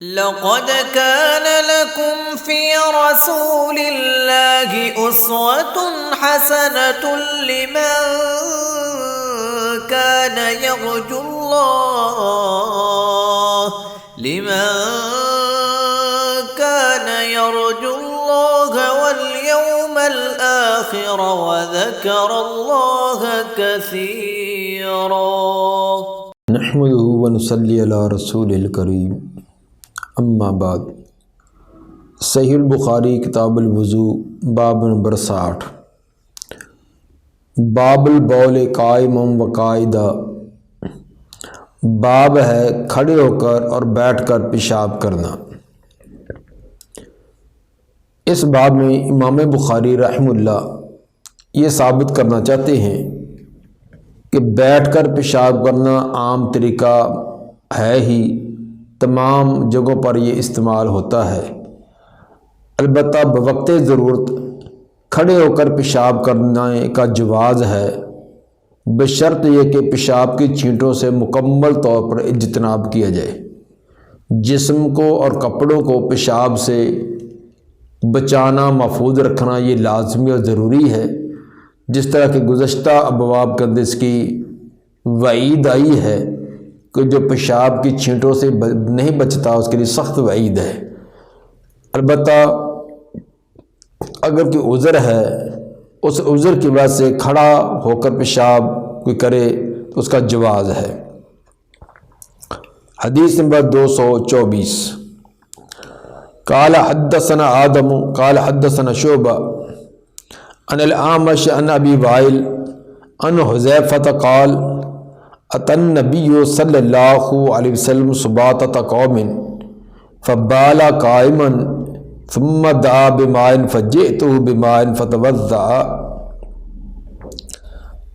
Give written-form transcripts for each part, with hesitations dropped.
لقد كان لكم في رسول الله أسوة حسنة لمن كان يرجو الله واليوم الآخر وذكر الله كثيرا نحمده ونصلي على رسول الکریم اما بعد۔ صحیح البخاری کتاب الوضو باب نمبر 60، باب البول قائما و قاعدا، باب ہے کھڑے ہو کر اور بیٹھ کر پیشاب کرنا۔ اس باب میں امام بخاری رحمہ اللہ یہ ثابت کرنا چاہتے ہیں کہ بیٹھ کر پیشاب کرنا عام طریقہ ہے ہی، تمام جگہوں پر یہ استعمال ہوتا ہے، البتہ بوقت ضرورت کھڑے ہو کر پیشاب کرنے کا جواز ہے، بشرط یہ کہ پیشاب کی چھینٹوں سے مکمل طور پر اجتناب کیا جائے۔ جسم کو اور کپڑوں کو پیشاب سے بچانا، محفوظ رکھنا یہ لازمی اور ضروری ہے، جس طرح کہ گزشتہ ابواب کے اندر اس کی وعید آئی ہے کہ جو پیشاب کی چھینٹوں سے نہیں بچتا اس کے لیے سخت وعید ہے۔ البتہ اگر کوئی عذر ہے، اس عذر کی وجہ سے کھڑا ہو کر پیشاب کوئی کرے تو اس کا جواز ہے۔ حدیث نمبر 224، قال حدثنا آدم قال حدثنا شعبہ عن الأعمش عن ابی وائل عن حذیفہ قال اتى النبی صلی اللہ علیہ وسلم سباطۃ قوم فبال قائما ثم دعا بماء فجئته بماء فتوضأ۔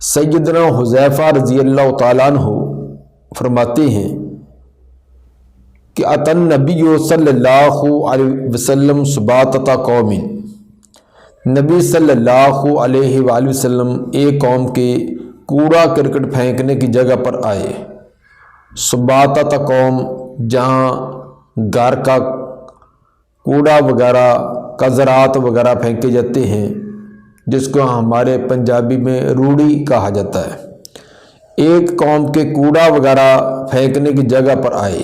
سیدنا حذیفہ رضی اللہ تعالیٰ عنہ فرماتے ہیں کہ اتى النبی صلی اللہ علیہ وسلم سباطۃ قوم، نبی صلی اللہ علیہ وآلہ وسلم ایک قوم کے کوڑا کرکٹ پھینکنے کی جگہ پر آئے۔ سباطۃ قوم جہاں گھر کا کوڑا وغیرہ قذرات وغیرہ پھینکے جاتے ہیں، جس کو ہمارے پنجابی میں روڑی کہا جاتا ہے۔ ایک قوم کے کوڑا وغیرہ پھینکنے کی جگہ پر آئے،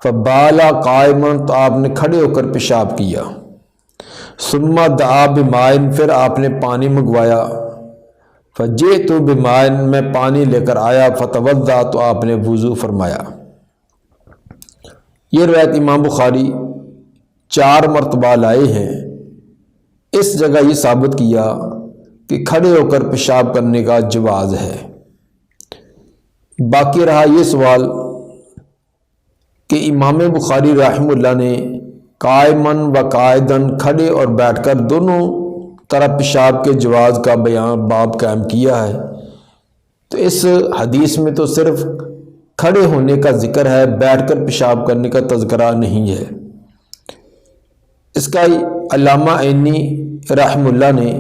فبالا قائما، تو آپ نے کھڑے ہو کر پیشاب کیا، ثم دعا بماء، پھر آپ نے پانی منگوایا، فجئت بماء، میں پانی لے کر آیا، فتوضأ، تو آپ نے وضو فرمایا۔ یہ روایت امام بخاری 4 مرتبہ لائے ہیں۔ اس جگہ یہ ثابت کیا کہ کھڑے ہو کر پیشاب کرنے کا جواز ہے۔ باقی رہا یہ سوال کہ امام بخاری رحمہ اللہ نے قائماً و قاعداً، کھڑے اور بیٹھ کر دونوں طرح پیشاب کے جواز کا بیان باب قائم کیا ہے، تو اس حدیث میں تو صرف کھڑے ہونے کا ذکر ہے، بیٹھ کر پیشاب کرنے کا تذکرہ نہیں ہے۔ اس کا علامہ عینی رحمہ اللہ نے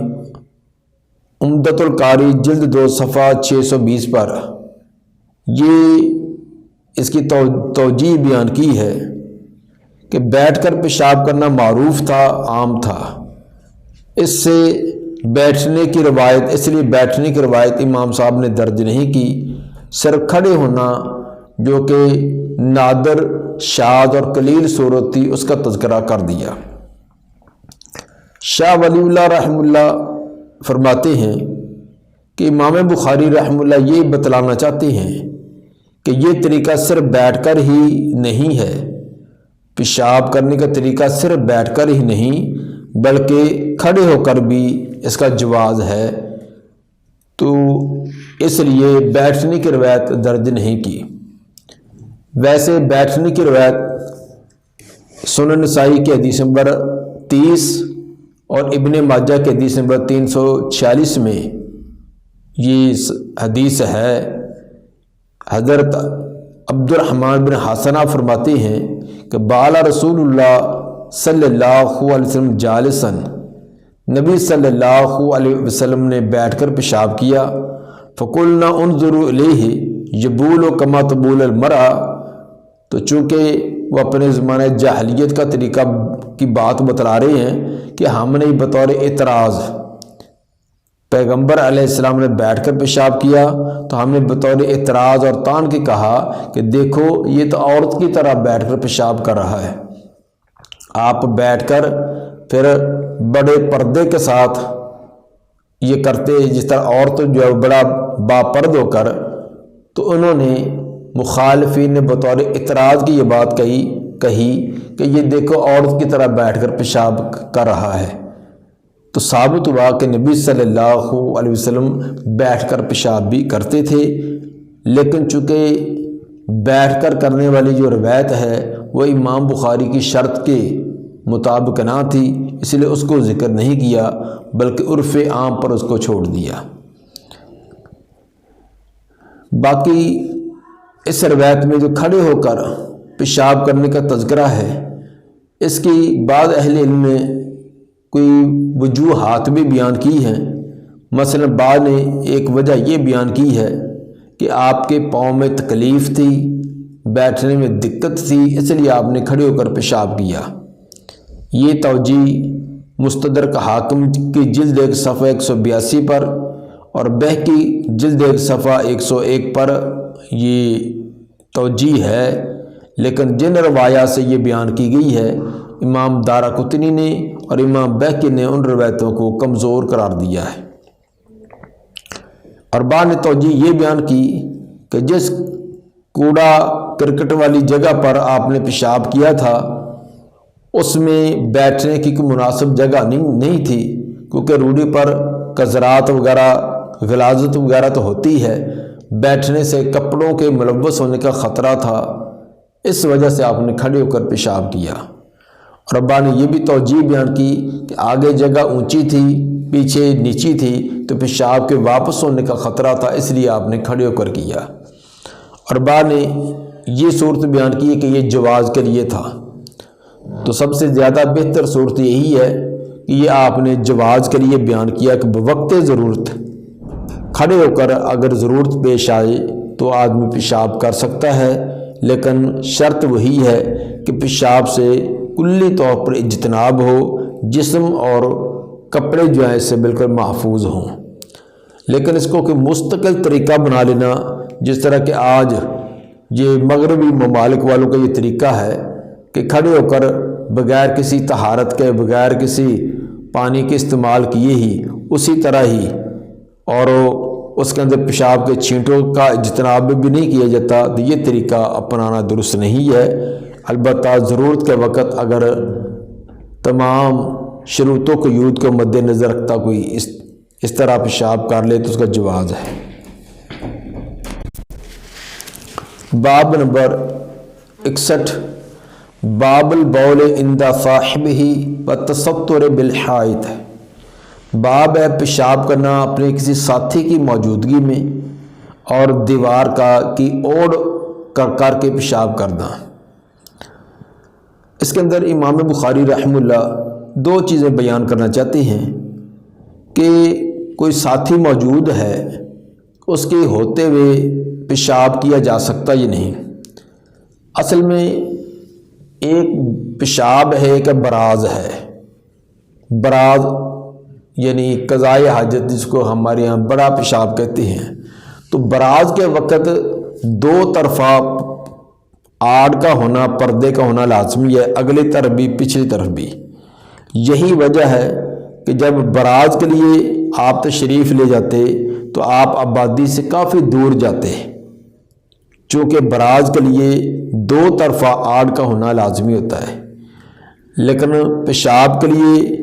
عمدۃ القاری جلد 2 صفحہ 620 پر یہ اس کی توجیہ بیان کی ہے کہ بیٹھ کر پیشاب کرنا معروف تھا، عام تھا، اس سے بیٹھنے کی روایت، اس لیے بیٹھنے کی روایت امام صاحب نے درج نہیں کی، صرف کھڑے ہونا جو کہ نادر، شاذ اور قلیل صورت تھی اس کا تذکرہ کر دیا۔ شاہ ولی اللہ رحمہ اللہ فرماتے ہیں کہ امام بخاری رحمہ اللہ یہ بتلانا چاہتے ہیں کہ یہ طریقہ صرف بیٹھ کر ہی نہیں ہے، پیشاب کرنے کا طریقہ صرف بیٹھ کر ہی نہیں بلکہ کھڑے ہو کر بھی اس کا جواز ہے، تو اس لیے بیٹھنے کی روایت درج نہیں کی۔ ویسے بیٹھنے کی روایت سنن نسائی کی حدیث نمبر 30 اور ابن ماجہ کے حدیث نمبر 346 میں یہ حدیث ہے۔ حضرت عبد الرحمن بن حسنہ فرماتے ہیں کہ بالا رسول اللہ صلی اللہ علیہ وسلم جالساً، نبی صلی اللہ علیہ وسلم نے بیٹھ کر پیشاب کیا، فقلنا انظروا الیہ یبول کما تبول المرأة، تو چونکہ وہ اپنے زمانہ جاہلیت کا طریقہ کی بات بتلا رہے ہیں کہ ہم نے بطور اعتراض پیغمبر علیہ السلام نے بیٹھ کر پیشاب کیا تو ہم نے بطور اعتراض اور تان کے کہا کہ دیکھو یہ تو عورت کی طرح بیٹھ کر پیشاب کر رہا ہے، آپ بیٹھ کر پھر بڑے پردے کے ساتھ یہ کرتے جس طرح عورت جو ہے بڑا باپرد ہو کر، تو انہوں نے مخالفین نے بطور اعتراض کی یہ بات کہی کہ یہ دیکھو عورت کی طرح بیٹھ کر پیشاب کر رہا ہے۔ تو ثابت ہوا کہ نبی صلی اللہ علیہ وسلم بیٹھ کر پیشاب بھی کرتے تھے، لیکن چونکہ بیٹھ کر کرنے والی جو روایت ہے وہ امام بخاری کی شرط کے مطابق نہ تھی، اس لیے اس کو ذکر نہیں کیا بلکہ عرف عام پر اس کو چھوڑ دیا۔ باقی اس روایت میں جو کھڑے ہو کر پیشاب کرنے کا تذکرہ ہے، اس کی بعض اہل علم نے کوئی وجوہات بھی بیان کی ہیں۔ مثلا بعض نے ایک وجہ یہ بیان کی ہے کہ آپ کے پاؤں میں تکلیف تھی، بیٹھنے میں دقت تھی، اس لیے آپ نے کھڑے ہو کر پیشاب کیا۔ یہ توجیہ مستدرک حاکم کی جلد 1 صفحہ 182 پر اور بہقی جلد 1 صفحہ 101 پر یہ توجیہ ہے، لیکن جن روایات سے یہ بیان کی گئی ہے امام دارقطنی نے اور امام بہقی نے ان روایتوں کو کمزور قرار دیا ہے۔ اور بعض نے توجیہ یہ بیان کی کہ جس کوڑا کرکٹ والی جگہ پر آپ نے پیشاب کیا تھا اس میں بیٹھنے کی کوئی مناسب جگہ نہیں تھی، کیونکہ روڑی پر قذرات وغیرہ غلاظت وغیرہ تو ہوتی ہے، بیٹھنے سے کپڑوں کے ملوث ہونے کا خطرہ تھا، اس وجہ سے آپ نے کھڑے ہو کر پیشاب کیا۔ اور ابا نے یہ بھی توجیہ بیان کی کہ آگے جگہ اونچی تھی پیچھے نیچی تھی تو پیشاب کے واپس ہونے کا خطرہ تھا، اس لیے آپ نے کھڑے ہو کر کیا۔ اور ابا نے یہ صورت بیان کی کہ یہ جواز کے لیے تھا، تو سب سے زیادہ بہتر صورت یہی ہے کہ یہ آپ نے جواز کے لیے بیان کیا کہ بوقت ضرورت کھڑے ہو کر اگر ضرورت پیش آئے تو آدمی پیشاب کر سکتا ہے، لیکن شرط وہی ہے کہ پیشاب سے کلی طور پر اجتناب ہو، جسم اور کپڑے جو ہیں اس سے بالکل محفوظ ہوں۔ لیکن اس کو کہ مستقل طریقہ بنا لینا، جس طرح کہ آج یہ مغربی ممالک والوں کا یہ طریقہ ہے کہ کھڑے ہو کر بغیر کسی طہارت کے، بغیر کسی پانی کے استعمال کیے ہی اسی طرح ہی اور اس کے اندر پیشاب کے چھینٹوں کا اجتناب بھی نہیں کیا جاتا، تو یہ طریقہ اپنانا درست نہیں ہے۔ البتہ ضرورت کے وقت اگر تمام شروطوں کو یود کو مد نظر رکھتا کوئی اس طرح پیشاب کر لے تو اس کا جواز ہے۔ باب نمبر 61 باب البول عند صاحبہ والتستر بالحائط، باب ہے پیشاب کرنا اپنے کسی ساتھی کی موجودگی میں اور دیوار کی اوڑ کر کے پیشاب کرنا۔ اس کے اندر امام بخاری رحمہ اللہ 2 چیزیں بیان کرنا چاہتے ہیں کہ کوئی ساتھی موجود ہے، اس کے ہوتے ہوئے پیشاب کیا جا سکتا یا نہیں۔ اصل میں ایک پیشاب ہے کہ براز ہے، براز یعنی قضائے حاجت جس کو ہمارے ہاں بڑا پیشاب کہتے ہیں، تو براز کے وقت 2 طرفہ آڑ کا ہونا، پردے کا ہونا لازمی ہے، اگلی طرف بھی پچھلی طرف بھی۔ یہی وجہ ہے کہ جب براز کے لیے آپ تشریف لے جاتے تو آپ آبادی سے کافی دور جاتے، چونکہ براز کے لیے 2 طرفہ آڑ کا ہونا لازمی ہوتا ہے، لیکن پیشاب کے لیے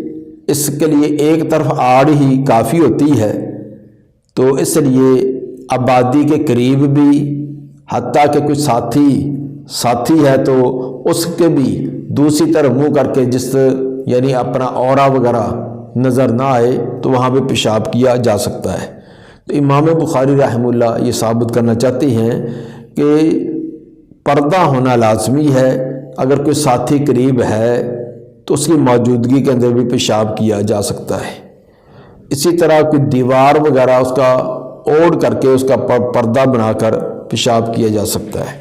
اس کے لیے ایک طرف آڑ ہی کافی ہوتی ہے، تو اس لیے آبادی کے قریب بھی، حتیٰ کہ کوئی ساتھی ہے تو اس کے بھی دوسری طرف منہ کر کے جس یعنی اپنا اورا وغیرہ نظر نہ آئے تو وہاں پہ پیشاب کیا جا سکتا ہے۔ تو امام بخاری رحمہ اللہ یہ ثابت کرنا چاہتے ہیں کہ پردہ ہونا لازمی ہے، اگر کوئی ساتھی قریب ہے تو اس کی موجودگی کے اندر بھی پیشاب کیا جا سکتا ہے۔ اسی طرح کوئی دیوار وغیرہ اس کا اوڑھ کر کے اس کا پردہ بنا کر پیشاب کیا جا سکتا ہے۔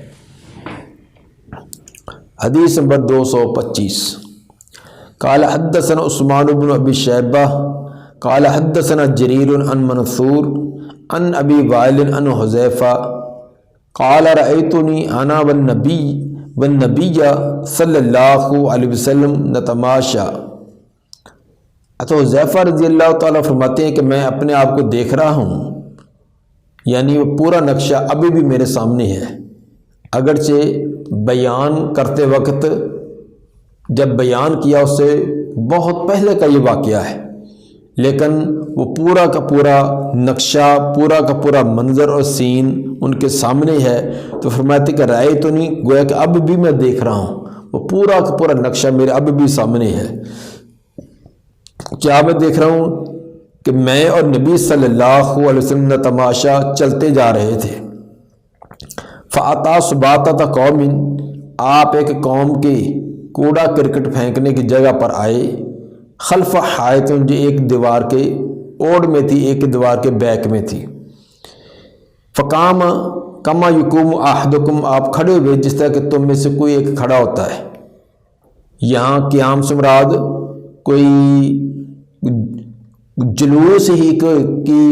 حدیث نمبر 225۔ قال حدثنا عثمان بن ابی شیبہ قال حدثنا جریر عن منصور عن ابی وائل عن حذیفہ قال رأیتنی انا والنبی صلی اللہ علیہ وسلم نتماشا۔ تو حذیفہ رضی اللہ تعالیٰ فرماتے ہیں کہ میں اپنے آپ کو دیکھ رہا ہوں، یعنی وہ پورا نقشہ ابھی بھی میرے سامنے ہے، اگرچہ بیان کرتے وقت جب بیان کیا اس سے بہت پہلے کا یہ واقعہ ہے، لیکن وہ پورا کا پورا نقشہ، پورا کا پورا منظر اور سین ان کے سامنے ہے۔ تو فرماتے کہ رائے تو نہیں، گویا کہ اب بھی میں دیکھ رہا ہوں، وہ پورا کا پورا نقشہ میرے اب بھی سامنے ہے۔ کیا میں دیکھ رہا ہوں کہ میں اور نبی صلی اللہ علیہ وسلم نے تماشا چلتے جا رہے تھے۔ فَأَتَى سُبَاطَةَ قَوْمٍ، آپ ایک قوم کے کوڑا کرکٹ پھینکنے کی جگہ پر آئے، خلف حائط، جو ایک دیوار کے اوڑ میں تھی، ایک دیوار کے بیک میں تھی۔ فقام کما یقوم احدکم، آپ کھڑے ہوئے جس طرح کہ تم میں سے کوئی ایک کھڑا ہوتا ہے۔ یہاں قیام سے مراد کوئی جلوس ہی کی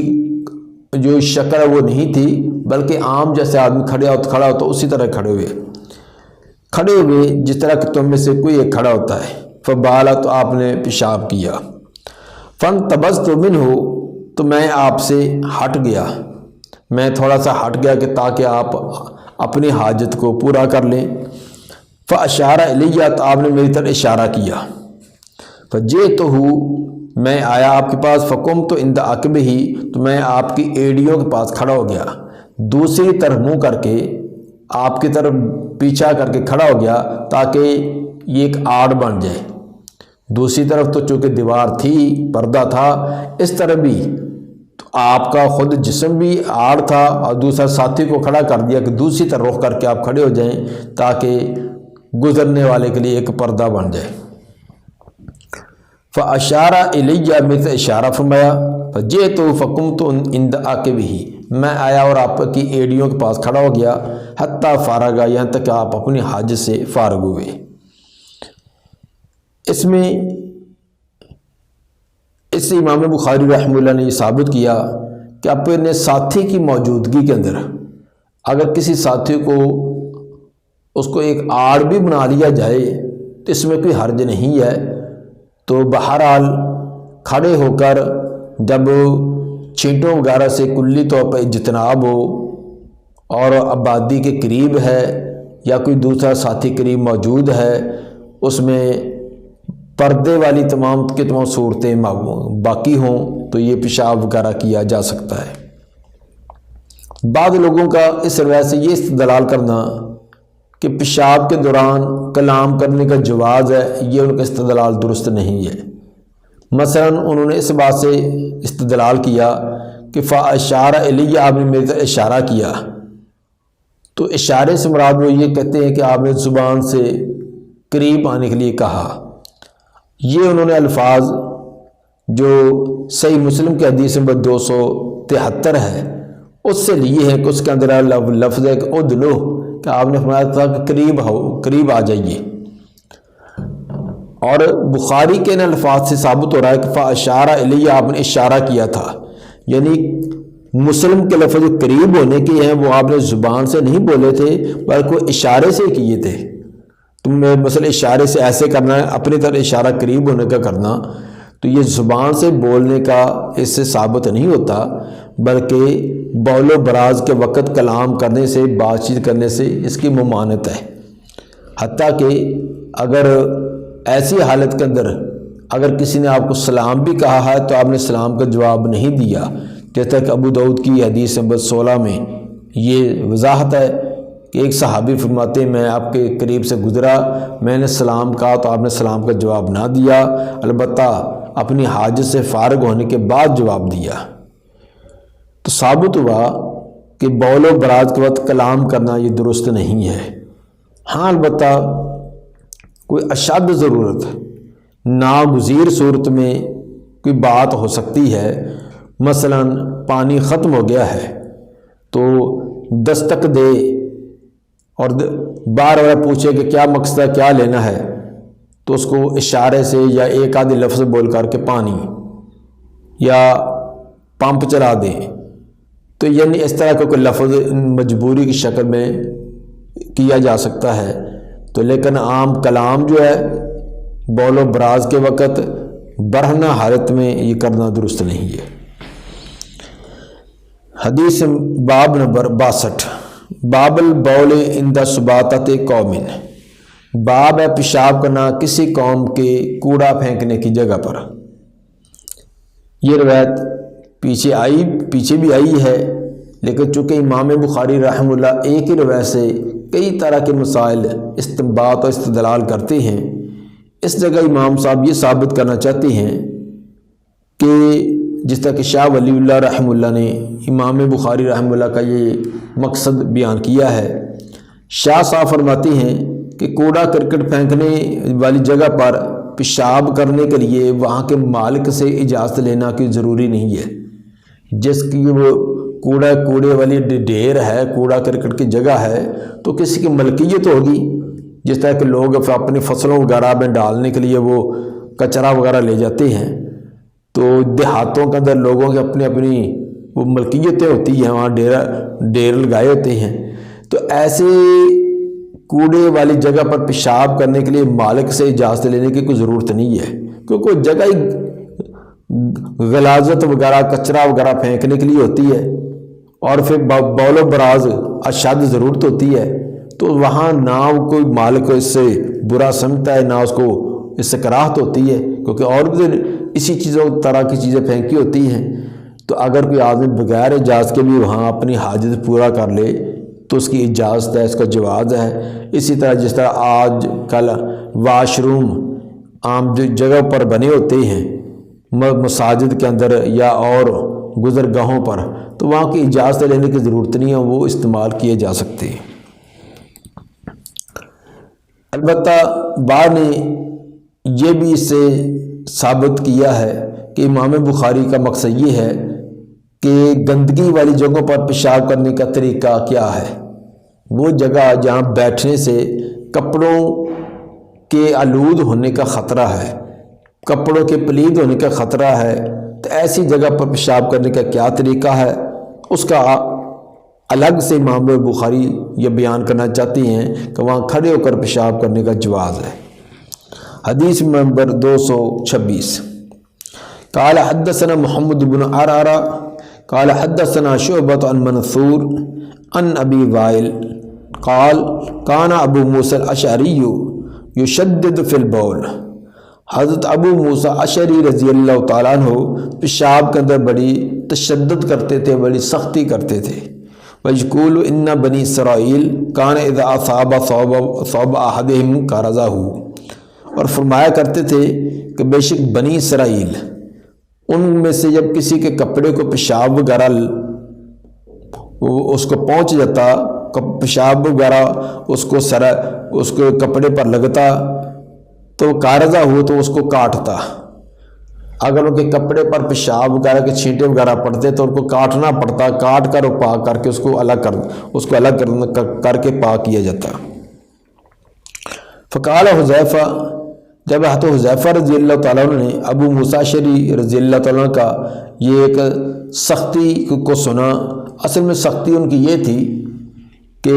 جو شکل ہے وہ نہیں تھی، بلکہ عام جیسے آدمی کھڑا ہوتا اسی طرح کھڑے ہوئے جس طرح کہ تم میں سے کوئی ایک کھڑا ہوتا ہے۔ فبالا، تو آپ نے پیشاب کیا۔ فانتبذت منہ، تو میں آپ سے ہٹ گیا، میں تھوڑا سا ہٹ گیا کہ تاکہ آپ اپنی حاجت کو پورا کر لیں۔ فاشار الیہ، تو آپ نے میری طرف اشارہ کیا۔ فجئتہ، میں آیا آپ کے پاس۔ فقمت عند عقبہ، تو میں آپ کی ایڑیوں کے پاس کھڑا ہو گیا، دوسری طرف منہ کر کے آپ کی طرف پیچھا کر کے کھڑا ہو گیا تاکہ یہ ایک آڑ بن جائے۔ دوسری طرف تو چونکہ دیوار تھی، پردہ تھا، اس طرح بھی تو آپ کا خود جسم بھی آڑ تھا، اور دوسرا ساتھی کو کھڑا کر دیا کہ دوسری طرف رخ کر کے آپ کھڑے ہو جائیں تاکہ گزرنے والے کے لیے ایک پردہ بن جائے۔ فاشارہ الیہ، میرے سے اشارہ فرمایا۔ فجئت فقمت عند عقبہ، میں آیا اور آپ کی ایڑیوں کے پاس کھڑا ہو گیا۔ حتیٰ فارغ، یہاں تک کہ آپ اپنی حاجت سے فارغ ہوئے۔ اس سے امام بخاری رحمہ اللہ نے یہ ثابت کیا کہ اپنے ساتھی کی موجودگی کے اندر اگر کسی ساتھی کو اس کو ایک آڑ بھی بنا لیا جائے تو اس میں کوئی حرج نہیں ہے۔ تو بہرحال کھڑے ہو کر جب چھینٹوں وغیرہ سے کلی طور پر اجتناب ہو اور آبادی کے قریب ہے یا کوئی دوسرا ساتھی قریب موجود ہے، اس میں پردے والی تمام کے تمام صورتیں باقی ہوں تو یہ پیشاب وغیرہ کیا جا سکتا ہے۔ بعض لوگوں کا اس روایت سے یہ استدلال کرنا کہ پیشاب کے دوران کلام کرنے کا جواز ہے، یہ ان کا استدلال درست نہیں ہے۔ مثلا انہوں نے اس بات سے استدلال کیا کہ فاشارہ الیہ، آپ نے میری طرف اشارہ کیا، تو اشارے سے مراد وہ یہ کہتے ہیں کہ آپ نے زبان سے قریب آنے کے لیے کہا۔ یہ انہوں نے الفاظ جو صحیح مسلم کی حدیث نمبر 273 ہے اس سے لیے ہیں کہ اس کے اندر لفظ ہے کہ ادلو، کہ آپ نے فرمایا تھا کہ قریب آ جائیے، اور بخاری کے ان الفاظ سے ثابت ہو رہا ہے کہ فاشارہ الیہ، آپ نے اشارہ کیا تھا، یعنی مسلم کے لفظ قریب ہونے کے ہیں وہ آپ نے زبان سے نہیں بولے تھے بلکہ اشارے سے کیے تھے۔ تم نے مثلا اشارے سے ایسے کرنا ہے، اپنی طرح اشارہ قریب ہونے کا کرنا، تو یہ زبان سے بولنے کا اس سے ثابت نہیں ہوتا، بلکہ بول و براز کے وقت کلام کرنے سے، بات چیت کرنے سے اس کی ممانعت ہے۔ حتیٰ کہ اگر ایسی حالت کے اندر اگر کسی نے آپ کو سلام بھی کہا ہے تو آپ نے سلام کا جواب نہیں دیا، جیسا کہ ابو داؤد کی حدیث نمبر 16 میں یہ وضاحت ہے کہ ایک صحابی فرماتے ہیں میں آپ کے قریب سے گزرا، میں نے سلام کہا تو آپ نے سلام کا جواب نہ دیا، البتہ اپنی حاجت سے فارغ ہونے کے بعد جواب دیا۔ تو ثابت ہوا کہ بول و براز کے وقت کلام کرنا یہ درست نہیں ہے۔ ہاں البتہ کوئی اشد ضرورت، ناگزیر صورت میں کوئی بات ہو سکتی ہے، مثلا پانی ختم ہو گیا ہے تو دستک دے اور بار بار پوچھے کہ کیا مقصد ہے، کیا لینا ہے، تو اس کو اشارے سے یا ایک آدھی لفظ بول کر کے پانی یا پمپ چلا دیں، تو یعنی اس طرح کا کوئی لفظ مجبوری کی شکل میں کیا جا سکتا ہے۔ تو لیکن عام کلام جو ہے بول و براز کے وقت برہنہ حالت میں یہ کرنا درست نہیں ہے۔ حدیث باب نمبر 62، باب البول عند سباطۃ قوم، باب ہے پیشاب کرنا کسی قوم کے کوڑا پھینکنے کی جگہ پر۔ یہ روایت پیچھے بھی آئی ہے، لیکن چونکہ امام بخاری رحمہ اللہ ایک ہی روایت سے کئی طرح کے مسائل استنباط اور استدلال کرتے ہیں، اس جگہ امام صاحب یہ ثابت کرنا چاہتے ہیں کہ جس طرح کہ شاہ ولی اللہ رحمہ اللہ نے امام بخاری رحمہ اللہ کا یہ مقصد بیان کیا ہے۔ شاہ صاحب فرماتے ہیں کہ کوڑا کرکٹ پھینکنے والی جگہ پر پیشاب کرنے کے لیے وہاں کے مالک سے اجازت لینا کوئی ضروری نہیں ہے۔ جس کی وہ کوڑے والی ڈھیر ہے، کوڑا کرکٹ کی جگہ ہے، تو کسی کی ملکیت ہوگی، جس طرح کہ لوگ اپنی فصلوں وغیرہ میں ڈالنے کے لیے وہ کچرا وغیرہ لے جاتے ہیں، تو دیہاتوں کے اندر لوگوں کی اپنی وہ ملکیتیں ہوتی ہیں، وہاں ڈیر لگائے ہوتے ہیں، تو ایسے کوڑے والی جگہ پر پیشاب کرنے کے لیے مالک سے اجازت لینے کی کوئی ضرورت نہیں ہے، کیونکہ جگہ ہی غلاظت وغیرہ کچرا وغیرہ پھینکنے کے لیے ہوتی ہے، اور پھر بول و براز اشد ضرورت ہوتی ہے، تو وہاں نہ کوئی مالک اس سے برا سمجھتا ہے، نہ اس کو اس سے کراہت ہوتی ہے، کیونکہ اور بھی اسی طرح کی چیزیں پھینکی ہوتی ہیں۔ تو اگر کوئی آدمی بغیر اجازت کے بھی وہاں اپنی حاجت پورا کر لے تو اس کی اجازت ہے، اس کا جواز ہے۔ اسی طرح جس طرح آج کل واش روم عام جگہ پر بنے ہوتے ہیں مساجد کے اندر یا اور گزرگاہوں پر، تو وہاں کی اجازت لینے کی ضرورت نہیں ہے، وہ استعمال کیے جا سکتے ہیں۔ البتہ بعض نے یہ بھی اس سے ثابت کیا ہے کہ امام بخاری کا مقصد یہ ہے کہ گندگی والی جگہوں پر پیشاب کرنے کا طریقہ کیا ہے، وہ جگہ جہاں بیٹھنے سے کپڑوں کے آلود ہونے کا خطرہ ہے، کپڑوں کے پلید ہونے کا خطرہ ہے، تو ایسی جگہ پر پیشاب کرنے کا کیا طریقہ ہے، اس کا الگ سے امام بخاری یہ بیان کرنا چاہتے ہیں کہ وہاں کھڑے ہو کر پیشاب کرنے کا جواز ہے۔ حدیث نمبر 226، قال حدثنا محمد بن عرعرہ قال حدثنا شعبۃ عن منصور عن ابی وائل قال کان ابو موسیٰ الاشعری یشدد فی البول، حضرت ابو موسیٰ اشعری رضی اللہ تعالیٰ عنہ پیشاب کے اندر بڑی تشدد کرتے تھے، بڑی سختی کرتے تھے۔ وَيَقُولُ إِنَّ بَنِي إِسْرَائِيلَ كَانَ إِذَا أَصَابَ ثَوْبَ أَحَدِهِمْ كَرَزَهُ، اور فرمایا کرتے تھے کہ بے شک بنی اسرائیل ان میں سے جب کسی کے کپڑے کو پیشاب وغیرہ اس کو پہنچ جاتا، پیشاب وغیرہ اس کو کپڑے پر لگتا، تو کارزہ ہو تو اس کو کاٹتا۔ اگر ان کے کپڑے پر پیشاب وغیرہ کے چھینٹے وغیرہ پڑتے تو ان کو کاٹنا پڑتا، کاٹ کر اور پاک کر کے اس کو الگ کر کے پاک کیا جاتا۔ فقال حذیفہ، جب حضرت حذیفہ رضی اللہ تعالیٰ عنہ نے ابو موسیٰ اشعری رضی اللہ تعالیٰ عنہ کا یہ ایک سختی کو سنا، اصل میں سختی ان کی یہ تھی کہ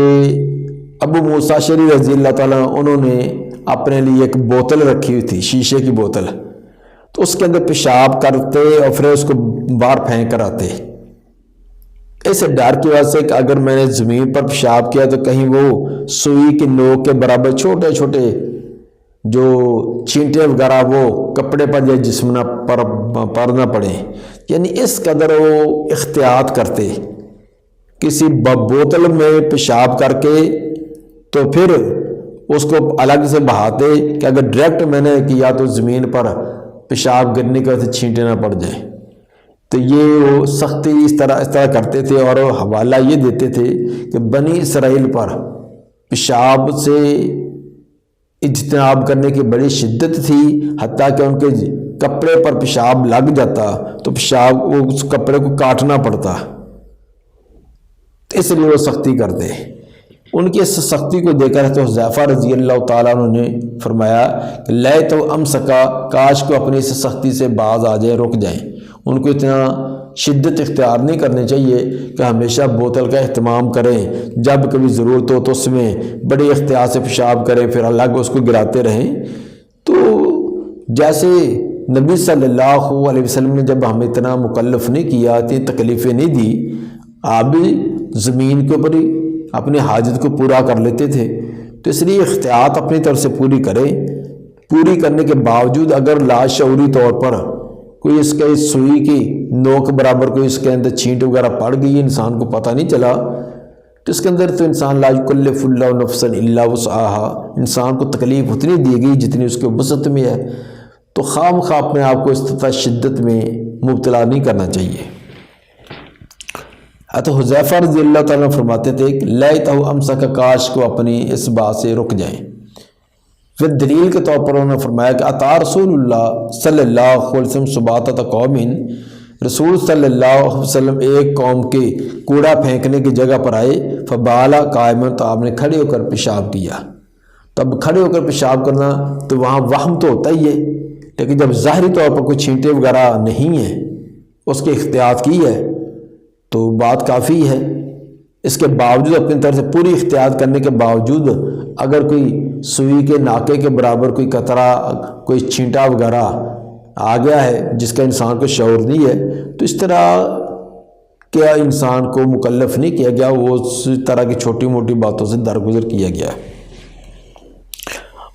ابو موسیٰ اشعری رضی اللہ تعالیٰ عنہ انہوں نے اپنے لیے ایک بوتل رکھی ہوئی تھی، شیشے کی بوتل، تو اس کے اندر پیشاب کرتے اور پھر اس کو باہر پھینک کر آتے، اس ڈر کی وجہ سے کہ اگر میں نے زمین پر پیشاب کیا تو کہیں وہ سوئی کی نوک کے برابر چھوٹے چھوٹے جو چھینٹے وغیرہ وہ کپڑے پر یا جسم پر نہ پڑے، یعنی اس قدر وہ احتیاط کرتے، کسی بوتل میں پیشاب کر کے تو پھر اس کو الگ سے بہاتے کہ اگر ڈائریکٹ میں نے کیا تو زمین پر پیشاب گرنے کی وجہ سے چھینٹے نہ پڑ جائیں۔ تو یہ وہ سختی اس طرح کرتے تھے، اور حوالہ یہ دیتے تھے کہ بنی اسرائیل پر پیشاب سے اجتناب کرنے کی بڑی شدت تھی، حتیٰ کہ ان کے کپڑے پر پیشاب لگ جاتا تو پیشاب وہ اس کپڑے کو کاٹنا پڑتا، اس لیے وہ سختی کرتے۔ ان کی اس سختی کو دیکھ کر تو حذیفہ رضی اللہ تعالیٰ عنہ نے فرمایا کہ لے تو امسکا، کاش کو اپنی اس سختی سے باز آ جائیں، رک جائیں۔ ان کو اتنا شدت اختیار نہیں کرنی چاہیے کہ ہمیشہ بوتل کا اہتمام کریں، جب کبھی ضرورت ہو تو اس میں بڑے احتیاط سے پیشاب کریں، پھر الگ اس کو گراتے رہیں۔ تو جیسے نبی صلی اللہ علیہ وسلم نے جب ہمیں اتنا مکلف نہیں کیا، اتنی تکلیفیں نہیں دی، آپ بھی زمین کے اوپر ہی اپنی حاجت کو پورا کر لیتے تھے۔ تو اس لیے احتیاط اپنی طرف سے پوری کریں۔ پوری کرنے کے باوجود اگر لاشعوری طور پر کوئی اس کے سوئی کی نوک برابر کوئی اس کے اندر چھینٹ وغیرہ پڑ گئی، انسان کو پتہ نہیں چلا، تو اس کے اندر تو انسان لا یکلف اللہ نفسا الا وسعها، انسان کو تکلیف اتنی دی گئی جتنی اس کے وسعت میں ہے۔ تو خواہ مخواہ اپنے آپ کو اس طرح شدت میں مبتلا نہیں کرنا چاہیے۔ تو حذیفہ رضی اللہ تعالیٰ فرماتے تھے کہ لیتہ امسک، کاش کو اپنی اس بات سے رک جائیں۔ پھر دلیل کے طور پر انہوں نے فرمایا کہ اطاع رسول اللہ صلی اللہ علیہ وسلم سباطۃ قوم، رسول صلی اللہ علیہ وسلم ایک قوم کے کوڑا پھینکنے کی جگہ پر آئے، فبالا قائما، تو آپ نے کھڑے ہو کر پیشاب کیا۔ تب کھڑے ہو کر پیشاب کرنا تو وہاں وہم تو ہوتا ہی ہے، لیکن جب ظاہری طور پر کوئی چھینٹے وغیرہ نہیں ہیں، اس کی احتیاط کی ہے تو بات کافی ہے۔ اس کے باوجود اپنی طرف سے پوری احتیاط کرنے کے باوجود اگر کوئی سوئی کے ناکے کے برابر کوئی قطرہ، کوئی چھینٹا وغیرہ آ گیا ہے جس کا انسان کو شعور نہیں ہے، تو اس طرح کیا انسان کو مکلف نہیں کیا گیا، وہ اس طرح کی چھوٹی موٹی باتوں سے درگزر کیا گیا ہے۔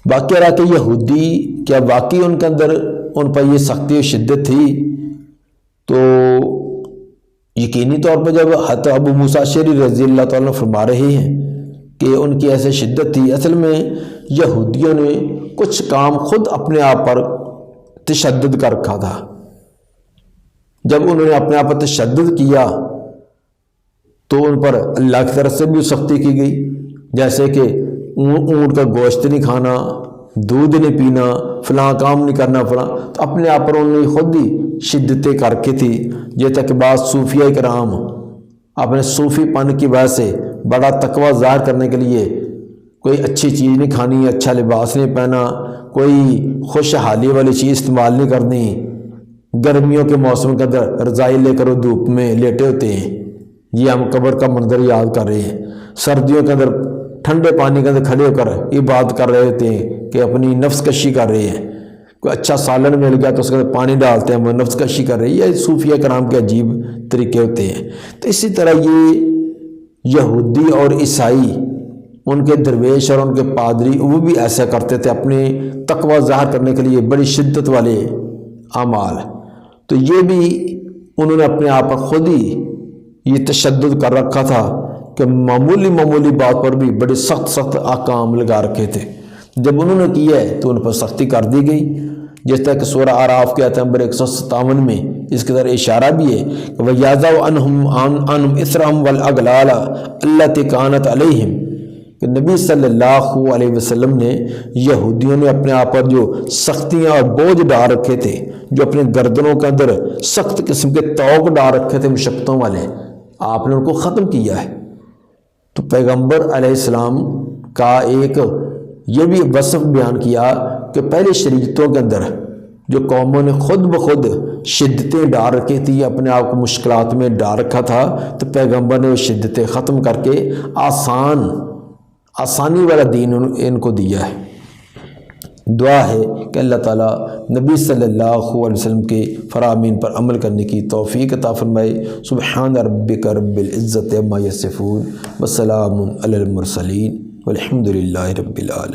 باقی رہا کہ یہودی کیا واقعی ان کے اندر ان پر یہ سختی و شدت تھی؟ تو یقینی طور پر جب حضرت ابو موسیٰ اشعری رضی اللہ تعالیٰ فرما رہے ہیں کہ ان کی ایسے شدت تھی، اصل میں یہودیوں نے کچھ کام خود اپنے آپ پر تشدد کر رکھا تھا۔ جب انہوں نے اپنے آپ پر تشدد کیا تو ان پر اللہ کی طرف سے بھی سختی کی گئی، جیسے کہ اونٹ کا گوشت نہیں کھانا، دودھ نہیں پینا، فلاں کام نہیں کرنا فلاں، تو اپنے آپ پر انہوں نے خود ہی شدتیں کر کے تھی۔ یہ تک بعض صوفیہ کرام اپنے صوفی پن کی وجہ سے بڑا تقوی ظاہر کرنے کے لیے کوئی اچھی چیز نہیں کھانی، اچھا لباس نہیں پہنا، کوئی خوشحالی والی چیز استعمال نہیں کرنی، گرمیوں کے موسم کے اندر رضائی لے کر وہ دھوپ میں لیٹے ہوتے ہیں، یہ ہم قبر کا منظر یاد کر رہے ہیں۔ سردیوں کے اندر ٹھنڈے پانی کے اندر کھڑے ہو کر عبادت کر رہے ہوتے ہیں کہ اپنی نفس کشی کر رہے ہیں، کوئی اچھا سالن مل گیا تو اس کے اندر پانی ڈالتے ہیں، وہ نفس کشی کر رہے ہیں۔ یہ صوفیہ کرام کے عجیب طریقے ہوتے ہیں۔ تو اسی طرح یہ یہودی اور عیسائی، ان کے درویش اور ان کے پادری، وہ بھی ایسا کرتے تھے اپنے تقوی ظاہر کرنے کے لیے بڑی شدت والے اعمال۔ تو یہ بھی انہوں نے اپنے آپ پر خود ہی یہ تشدد کر رکھا تھا کہ معمولی بات پر بھی بڑے سخت احکام لگا رکھے تھے۔ جب انہوں نے کیا ہے تو ان پر سختی کر دی گئی، جس طرح کہ سورہ اعراف کے آیت نمبر 157 میں اس کی طرح اشارہ بھی ہے کہ وَيَضَعُ عَنْهُمْ إِثْرَهُمْ وَالْأَغْلَالَ الَّتِي كَانَتْ عَلَيْهِمْ، کہ نبی صلی اللہ علیہ وسلم نے یہودیوں نے اپنے آپ پر جو سختیاں اور بوجھ ڈال رکھے تھے، جو اپنے گردنوں کے اندر سخت قسم کے طوق ڈال رکھے تھے مشقتوں والے، آپ نے ان کو ختم کیا ہے۔ تو پیغمبر علیہ السلام کا ایک یہ بھی وصف بیان کیا کہ پہلے شریعتوں کے اندر جو قوموں نے خود بخود شدتیں ڈال رکھی تھی، اپنے آپ کو مشکلات میں ڈال رکھا تھا، تو پیغمبر نے وہ شدتیں ختم کر کے آسانی والا دین ان کو دیا ہے۔ دعا ہے کہ اللہ تعالیٰ نبی صلی اللہ علیہ وسلم کے فرامین پر عمل کرنے کی توفیق عطا فرمائے۔ سبحان ربک رب العزت عما یصفون وسلام علی المرسلین والحمد للہ رب العالمین۔